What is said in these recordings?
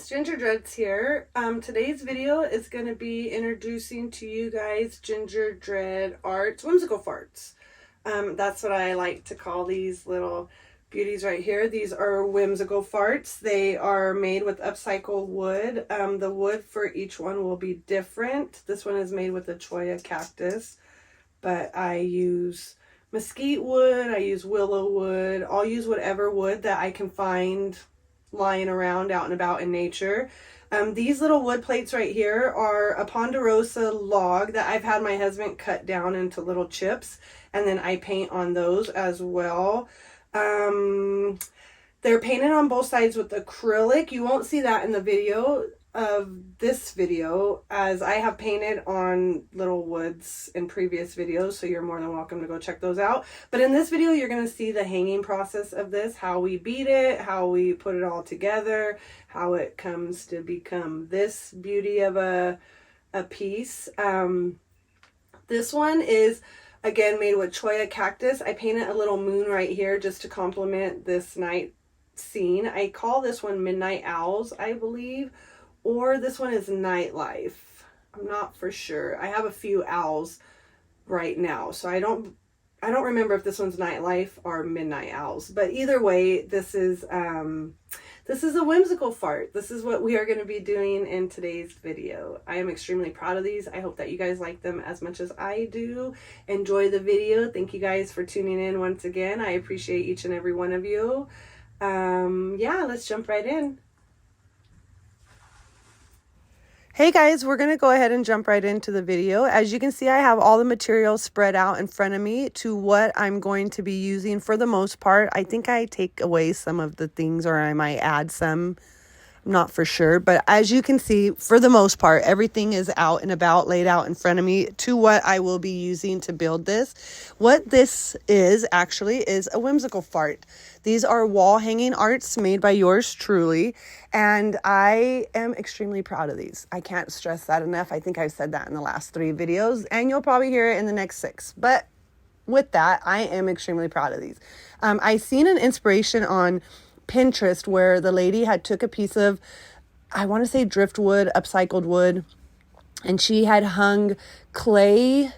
guys, Gingerdreadsartz here. Today's video is going to be introducing to you guys Gingerdreadsartz Whimsical Fartz. That's what I like to call these little beauties right here. These are Whimsical Fartz. They are made with upcycled wood. The wood for each one will be different. This one is made with a cholla cactus, but I use mesquite wood, I use willow wood. I'll use whatever wood that I can find lying around out and about in nature. These little wood plates right here are a ponderosa log that I've had my husband cut down into little chips, and then I paint on those as well. They're painted on both sides with acrylic. You won't see that in the video of this video, as I have painted on little woods in previous videos, so you're more than welcome to go check those out. But in this video, you're going to see the hanging process of this, how we beat it, how we put it all together, how it comes to become this beauty of a piece. This one is again made with cholla cactus. I painted a little moon right here just to complement this night scene. I call this one Midnight Owls, I believe. Or this one is Nightlife. I'm not for sure. I have a few owls right now, so I don't remember if this one's Nightlife or Midnight Owls. But either way, this is a whimsical fart. This is what we are going to be doing in today's video. I am extremely proud of these. I hope that you guys like them as much as I do. Enjoy the video. Thank you guys for tuning in once again. I appreciate each and every one of you. Yeah, let's jump right in. Hey guys, we're going to go ahead and jump right into the video. As you can see, I have all the materials spread out in front of me to what I'm going to be using for the most part. I think I take away some of the things, or I might add some. I'm not for sure. But as you can see, for the most part, everything is out and about, laid out in front of me to what I will be using to build this. What this is actually is a whimsical fart. These are wall hanging arts made by yours truly, and I am extremely proud of these. I can't stress that enough. I think I've said that in the last 3 videos, and you'll probably hear it in the next 6. But with that, I am extremely proud of these. I seen an inspiration on Pinterest where the lady had took a piece of, I want to say driftwood, upcycled wood, and she had hung clay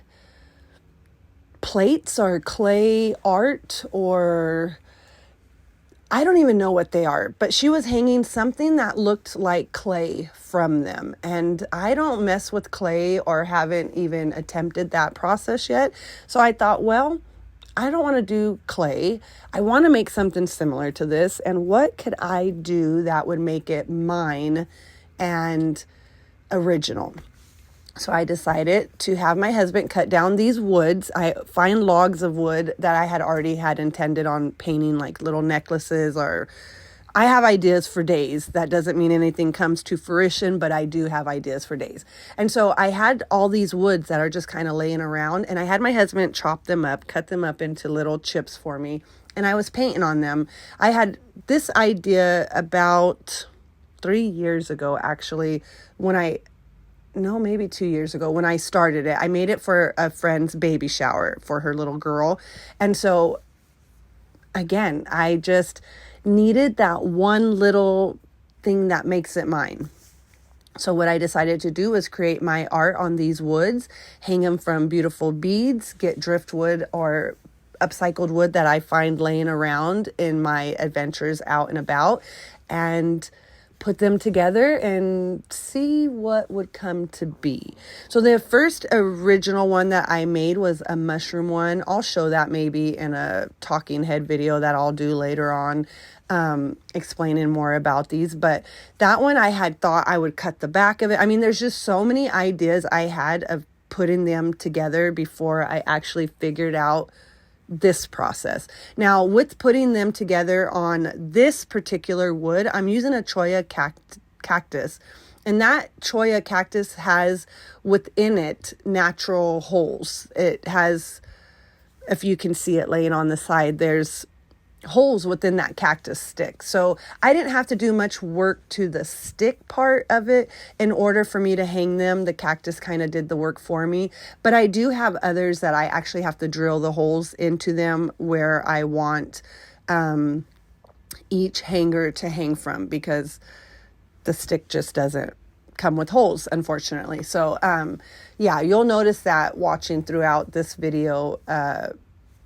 plates or clay art, or I don't even know what they are, but she was hanging something that looked like clay from them. And I don't mess with clay or haven't even attempted that process yet. So I thought, well, I don't want to do clay. I want to make something similar to this. And what could I do that would make it mine and original? So I decided to have my husband cut down these woods. I find logs of wood that I had already had intended on painting like little necklaces, or I have ideas for days. That doesn't mean anything comes to fruition, but I do have ideas for days. And so I had all these woods that are just kind of laying around, and I had my husband chop them up, cut them up into little chips for me, and I was painting on them. I had this idea about 3 years ago, actually, maybe 2 years ago when I started it. I made it for a friend's baby shower for her little girl. And so again, I just needed that one little thing that makes it mine. So what I decided to do was create my art on these woods, hang them from beautiful beads, get driftwood or upcycled wood that I find laying around in my adventures out and about, and put them together and see what would come to be. So the first original one that I made was a mushroom one. I'll show that maybe in a talking head video that I'll do later on, explaining more about these. But that one, I had thought I would cut the back of it. I mean, there's just so many ideas I had of putting them together before I actually figured out this process. Now, with putting them together on this particular wood, I'm using a cholla cactus, and that cholla cactus has within it natural holes. It has, if you can see it laying on the side, there's holes within that cactus stick. So I didn't have to do much work to the stick part of it in order for me to hang them. The cactus kind of did the work for me, but I do have others that I actually have to drill the holes into them where I want each hanger to hang from, because the stick just doesn't come with holes, unfortunately. So, yeah, you'll notice that watching throughout this video,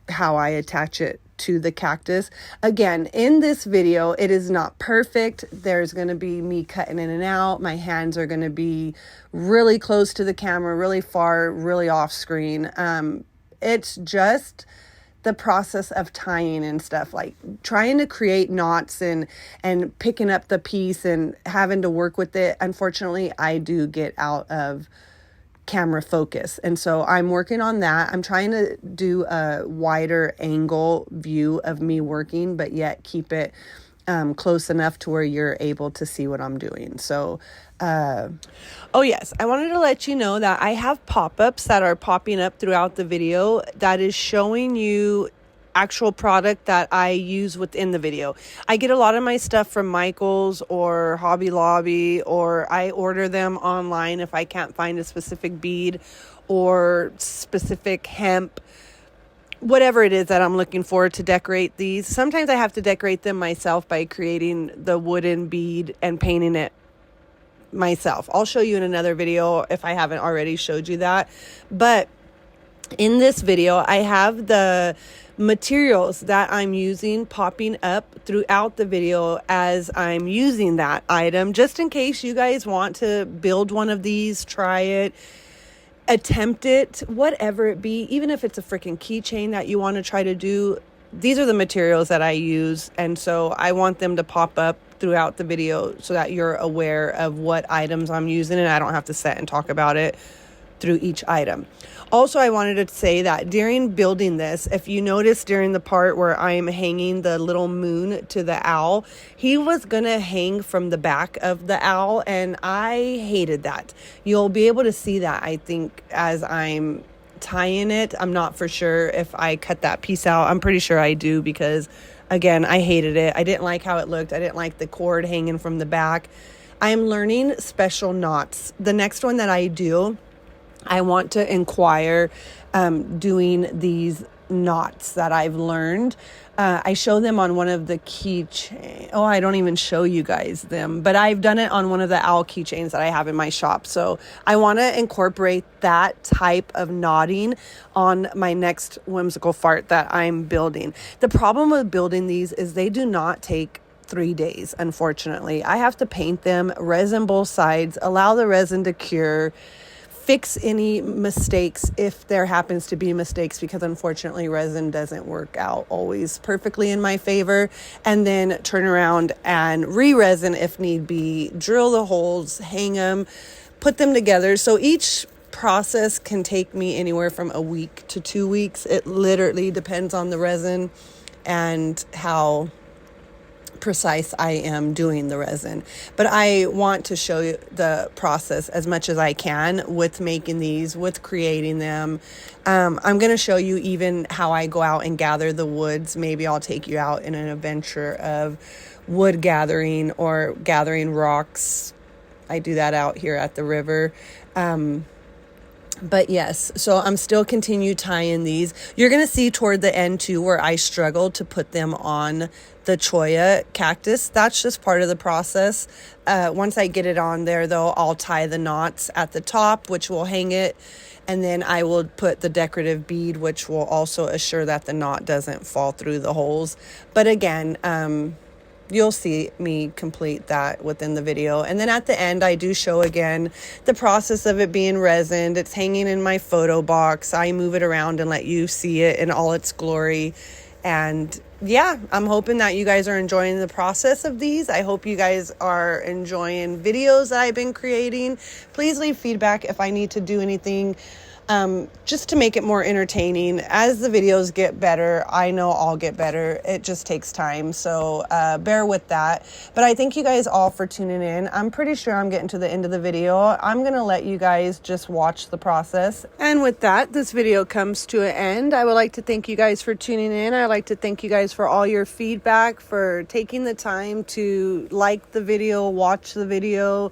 how I attach it to the cactus. Again, in this video, it is not perfect. There's going to be me cutting in and out. My hands are going to be really close to the camera, really far, really off screen. It's just the process of tying and stuff, like trying to create knots and picking up the piece and having to work with it. Unfortunately, I do get out of camera focus. And so I'm working on that. I'm trying to do a wider angle view of me working, but yet keep it close enough to where you're able to see what I'm doing. So, oh yes, I wanted to let you know that I have pop-ups that are popping up throughout the video that is showing you actual product that I use within the video. I get a lot of my stuff from Michael's or Hobby Lobby, or I order them online if I can't find a specific bead or specific hemp, whatever it is that I'm looking for to decorate these. Sometimes I have to decorate them myself by creating the wooden bead and painting it myself. I'll show you in another video if I haven't already showed you that. But in this video, I have the materials that I'm using popping up throughout the video as I'm using that item, just in case you guys want to build one of these, try it, attempt it, whatever it be. Even if it's a freaking keychain that you want to try to do, these are the materials that I use, and so I want them to pop up throughout the video so that you're aware of what items I'm using and I don't have to sit and talk about it through each item. Also, I wanted to say that during building this, if you notice during the part where I'm hanging the little moon to the owl, he was going to hang from the back of the owl, and I hated that. You'll be able to see that, I think, as I'm tying it. I'm not for sure if I cut that piece out. I'm pretty sure I do because, again, I hated it. I didn't like how it looked. I didn't like the cord hanging from the back. I'm learning special knots. The next one that I do, I want to inquire doing these knots that I've learned. I show them on one of the keychains. Oh, I don't even show you guys them, but I've done it on one of the owl keychains that I have in my shop. So I want to incorporate that type of knotting on my next whimsical fart that I'm building. The problem with building these is they do not take 3 days, unfortunately. I have to paint them, resin both sides, allow the resin to cure, fix any mistakes if there happens to be mistakes, because unfortunately resin doesn't work out always perfectly in my favor, and then turn around and re-resin if need be, drill the holes, hang them, put them together. So each process can take me anywhere from a week to 2 weeks. It literally depends on the resin and how precise I am doing the resin. But I want to show you the process as much as I can with making these, with creating them. I'm going to show you even how I go out and gather the woods. Maybe I'll take you out in an adventure of wood gathering or gathering rocks. I do that out here at the river. But yes, so I'm still continue tying these. You're going to see toward the end too where I struggled to put them on the cholla cactus. That's just part of the process. Once I get it on there though, I'll tie the knots at the top, which will hang it. And then I will put the decorative bead, which will also assure that the knot doesn't fall through the holes. But again, you'll see me complete that within the video. And then at the end, I do show again the process of it being resined. It's hanging in my photo box. I move it around and let you see it in all its glory. And yeah, I'm hoping that you guys are enjoying the process of these. I hope you guys are enjoying videos that I've been creating. Please leave feedback if I need to do anything just to make it more entertaining. As the videos get better, I know I'll get better. It just takes time, so bear with that. But I thank you guys all for tuning in. I'm pretty sure I'm getting to the end of the video. I'm gonna let you guys just watch the process. And with that, this video comes to an end. I would like to thank you guys for tuning in. I'd like to thank you guys for all your feedback, for taking the time to like the video, watch the video,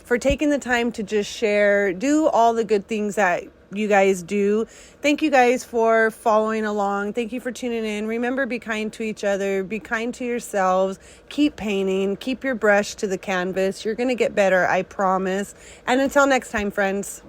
for taking the time to just share, do all the good things that you guys do. Thank you guys for following along. Thank you for tuning in. Remember, be kind to each other. Be kind to yourselves. Keep painting. Keep your brush to the canvas. You're going to get better, I promise. And until next time, friends.